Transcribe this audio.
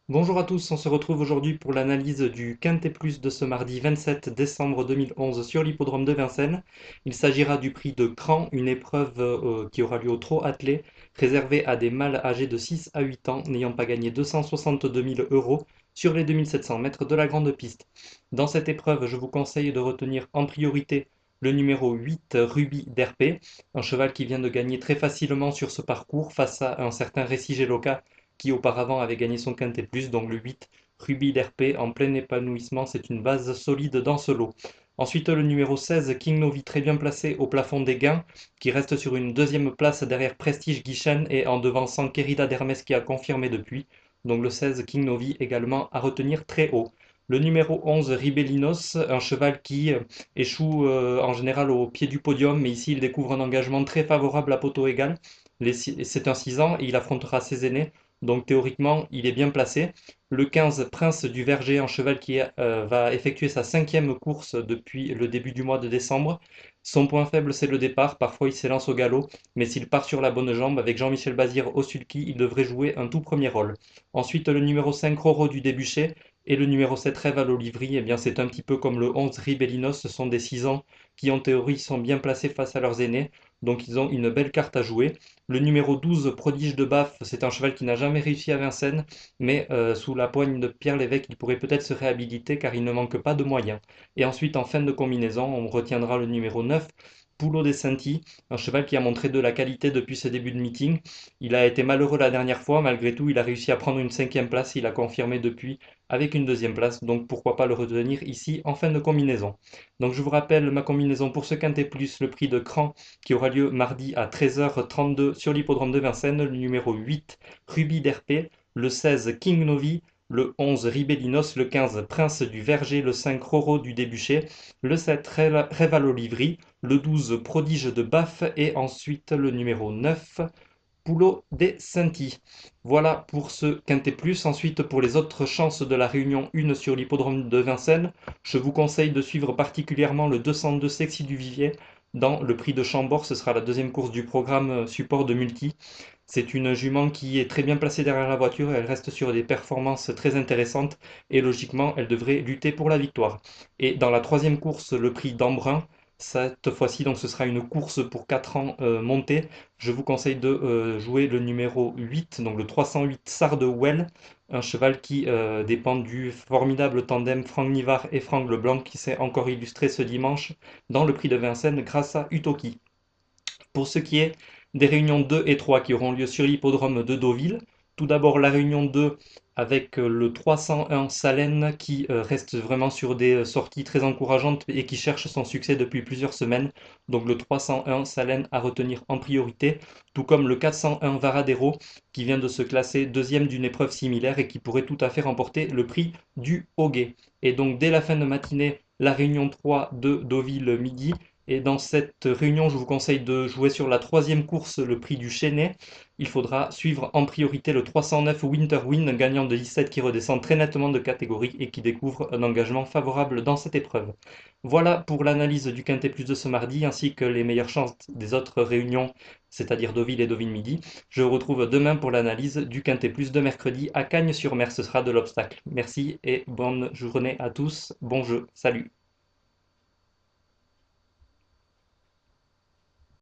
Bonjour à tous, on se retrouve aujourd'hui pour l'analyse du Quintet Plus de ce mardi 27 décembre 2011 sur l'hippodrome de Vincennes. Il s'agira du prix de Cran, une épreuve qui aura lieu au trot attelé, réservée à des mâles âgés de 6 à 8 ans n'ayant pas gagné 262 000 euros sur les 2700 mètres de la grande piste. Dans cette épreuve, je vous conseille de retenir en priorité le numéro 8 Ruby d'RP, un cheval qui vient de gagner très facilement sur ce parcours face à un certain Récigé Loca qui auparavant avait gagné son Quintet Plus, donc le 8, Ruby d'RP, en plein épanouissement, c'est une base solide dans ce lot. Ensuite, le numéro 16, King Novi, très bien placé au plafond des gains, qui reste sur une deuxième place derrière Prestige Guichen et en devançant Querida d'Hermès qui a confirmé depuis. Donc le 16, King Novi également à retenir très haut. Le numéro 11, Ribellinos, un cheval qui échoue en général au pied du podium, mais ici il découvre un engagement très favorable à poteau égal. C'est un 6 ans et il affrontera ses aînés, donc théoriquement, il est bien placé. Le 15, Prince du Verger, un cheval qui va effectuer sa cinquième course depuis le début du mois de décembre. Son point faible, c'est le départ. Parfois, il s'élance au galop, mais s'il part sur la bonne jambe avec Jean-Michel Bazir au sulky, il devrait jouer un tout premier rôle. Ensuite, le numéro 5, Roro du Débuché, et le numéro 7, Rêve à l'Olivry. Eh bien, c'est un petit peu comme le 11, Ribellinos. Ce sont des 6 ans qui, en théorie, sont bien placés face à leurs aînés. Donc, ils ont une belle carte à jouer. Le numéro 12, Prodige de Baff, c'est un cheval qui n'a jamais réussi à Vincennes, mais sous la poigne de Pierre Lévesque, il pourrait peut-être se réhabiliter car il ne manque pas de moyens. Et ensuite, en fin de combinaison, on retiendra le numéro 9, Poulot des Saintis, un cheval qui a montré de la qualité depuis ses débuts de meeting. Il a été malheureux la dernière fois, malgré tout, il a réussi à prendre une cinquième place, il a confirmé depuis avec une deuxième place, donc pourquoi pas le retenir ici en fin de combinaison. Donc je vous rappelle ma combinaison pour ce Quintet Plus, le prix de Cran qui aura lieu mardi à 13h32 sur l'hippodrome de Vincennes, le numéro 8 Ruby d'RP, le 16 King Novi, le 11 Ribellinos, le 15 Prince du Verger, le 5 Roro du Débuché, le 7 Rêve à l'Olivry, le 12 Prodige de Baff et ensuite le numéro 9 Poulot des Saintis. Voilà pour ce Quintet Plus. Ensuite, pour les autres chances de la Réunion 1 sur l'hippodrome de Vincennes, je vous conseille de suivre particulièrement le 202 Sexy du Vivier dans le prix de Chambord. Ce sera la deuxième course du programme support de multi. C'est une jument qui est très bien placée derrière la voiture. Elle reste sur des performances très intéressantes et logiquement, elle devrait lutter pour la victoire. Et dans la troisième course, le prix d'Embrun, cette fois-ci, donc ce sera une course pour 4 ans montée. Je vous conseille de jouer le numéro 8, donc le 308 Sardewell, un cheval qui dépend du formidable tandem Franck Nivard et Franck Leblanc qui s'est encore illustré ce dimanche dans le prix de Vincennes grâce à Utoki. Pour ce qui est des réunions 2 et 3 qui auront lieu sur l'hippodrome de Deauville, tout d'abord la réunion 2 avec le 301 Salène qui reste vraiment sur des sorties très encourageantes et qui cherche son succès depuis plusieurs semaines. Donc le 301 Salène à retenir en priorité, tout comme le 401 Varadero qui vient de se classer deuxième d'une épreuve similaire et qui pourrait tout à fait remporter le prix du Hoguet. Et donc dès la fin de matinée, la réunion 3 de Deauville midi. Et dans cette réunion, je vous conseille de jouer sur la troisième course, le prix du Chesnay. Il faudra suivre en priorité le 309 Winter Win, gagnant de 17 qui redescend très nettement de catégorie et qui découvre un engagement favorable dans cette épreuve. Voilà pour l'analyse du Quintet Plus de ce mardi, ainsi que les meilleures chances des autres réunions, c'est-à-dire Deauville et Deauville Midi. Je vous retrouve demain pour l'analyse du Quintet Plus de mercredi à Cagnes-sur-Mer. Ce sera de l'obstacle. Merci et bonne journée à tous. Bon jeu. Salut.